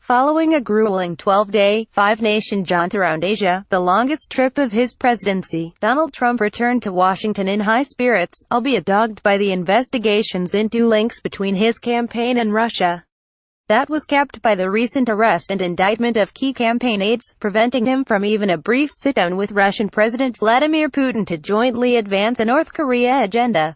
Following a grueling 12-day, five-nation jaunt around Asia, the longest trip of his presidency, Donald Trump returned to Washington in high spirits, albeit dogged by the investigations into links between his campaign and Russia. That was capped by the recent arrest and indictment of key campaign aides, preventing him from even a brief sit-down with Russian President Vladimir Putin to jointly advance a North Korea agenda.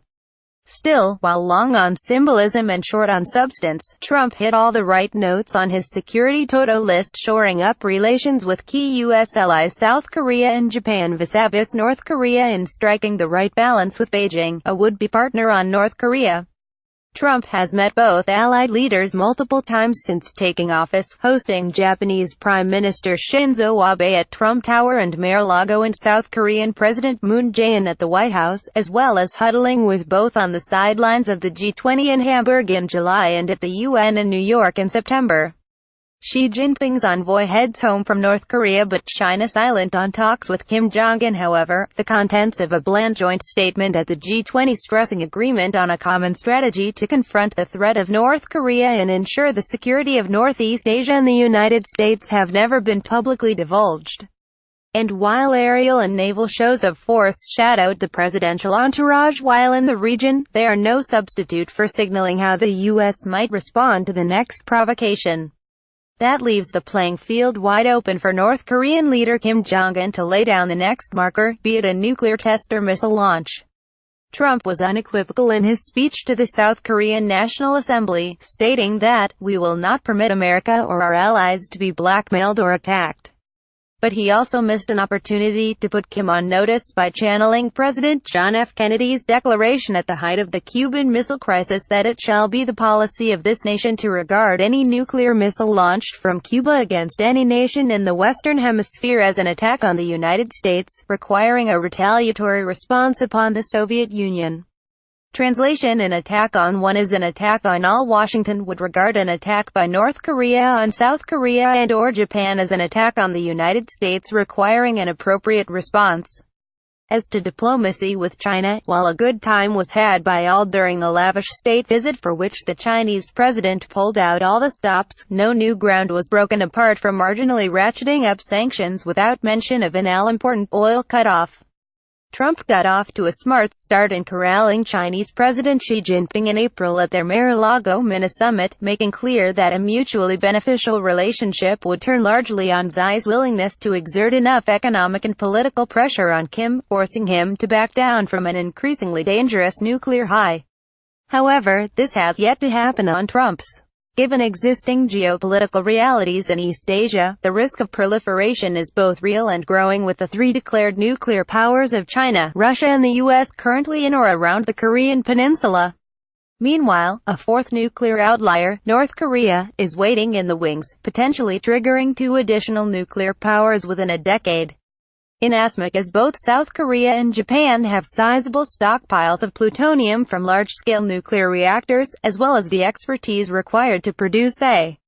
Still, while long on symbolism and short on substance, Trump hit all the right notes on his security toto list, shoring up relations with key U.S. allies South Korea and Japan vis-a-vis North Korea and striking the right balance with Beijing, a would-be partner on North Korea. Trump has met both allied leaders multiple times since taking office, hosting Japanese Prime Minister Shinzo Abe at Trump Tower and Mar-a-Lago and South Korean President Moon Jae-in at the White House, as well as huddling with both on the sidelines of the G20 in Hamburg in July and at the UN in New York in September. Xi Jinping's envoy heads home from North Korea, but China silent on talks with Kim Jong-un. However, the contents of a bland joint statement at the G20 stressing agreement on a common strategy to confront the threat of North Korea and ensure the security of Northeast Asia and the United States have never been publicly divulged. And while aerial and naval shows of force shadowed the presidential entourage while in the region, they are no substitute for signaling how the U.S. might respond to the next provocation. That leaves the playing field wide open for North Korean leader Kim Jong-un to lay down the next marker, be it a nuclear test or missile launch. Trump was unequivocal in his speech to the South Korean National Assembly, stating that, "We will not permit America or our allies to be blackmailed or attacked." But he also missed an opportunity to put Kim on notice by channeling President John F. Kennedy's declaration at the height of the Cuban Missile Crisis that it shall be the policy of this nation to regard any nuclear missile launched from Cuba against any nation in the Western Hemisphere as an attack on the United States, requiring a retaliatory response upon the Soviet Union. Translation: an attack on one is an attack on all. Washington would regard an attack by North Korea on South Korea and/or Japan as an attack on the United States, requiring an appropriate response. As to diplomacy with China, while a good time was had by all during a lavish state visit for which the Chinese president pulled out all the stops, no new ground was broken apart from marginally ratcheting up sanctions without mention of an all-important oil cutoff. Trump got off to a smart start in corralling Chinese President Xi Jinping in April at their Mar-a-Lago mini-summit, making clear that a mutually beneficial relationship would turn largely on Xi's willingness to exert enough economic and political pressure on Kim, forcing him to back down from an increasingly dangerous nuclear high. However, this has yet to happen on Trump's. Given existing geopolitical realities in East Asia, the risk of proliferation is both real and growing, with the three declared nuclear powers of China, Russia and the U.S. currently in or around the Korean peninsula. Meanwhile, a fourth nuclear outlier, North Korea, is waiting in the wings, potentially triggering two additional nuclear powers within a decade. Inasmuch as both South Korea and Japan have sizable stockpiles of plutonium from large-scale nuclear reactors, as well as the expertise required to produce a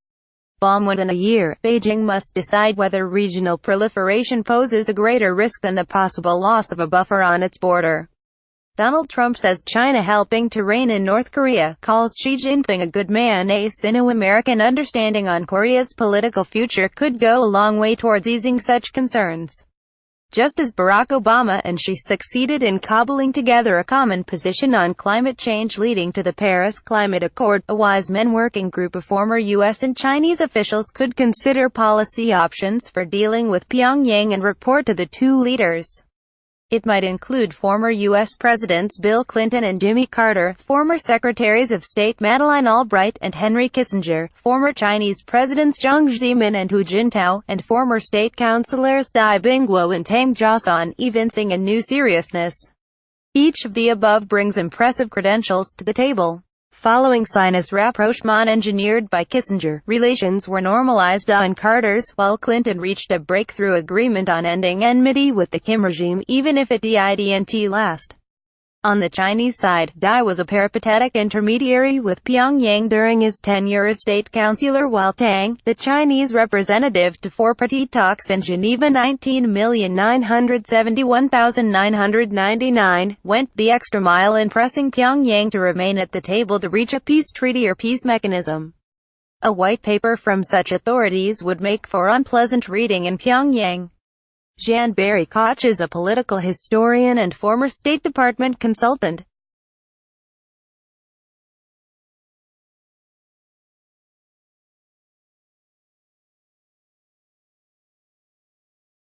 bomb within a year, Beijing must decide whether regional proliferation poses a greater risk than the possible loss of a buffer on its border. Donald Trump says China helping to rein in North Korea, calls Xi Jinping a good man. A Sino-American understanding on Korea's political future could go a long way towards easing such concerns. Just as Barack Obama and Xi succeeded in cobbling together a common position on climate change leading to the Paris Climate Accord, a wise men working group of former U.S. and Chinese officials could consider policy options for dealing with Pyongyang and report to the two leaders. It might include former U.S. Presidents Bill Clinton and Jimmy Carter, former Secretaries of State Madeleine Albright and Henry Kissinger, former Chinese Presidents Jiang Zemin and Hu Jintao, and former State Councilors Dai Bingguo and Tang Jiasan, evincing a new seriousness. Each of the above brings impressive credentials to the table. Following Sinus rapprochement engineered by Kissinger, relations were normalized on Carter's, while Clinton reached a breakthrough agreement on ending enmity with the Kim regime, even if it didn't last. On the Chinese side, Dai was a peripatetic intermediary with Pyongyang during his tenure as state councilor, while Tang, the Chinese representative to four-party talks in Geneva 19,971,999, went the extra mile in pressing Pyongyang to remain at the table to reach a peace treaty or peace mechanism. A white paper from such authorities would make for unpleasant reading in Pyongyang. Jan Barry Koch is a political historian and former State Department consultant.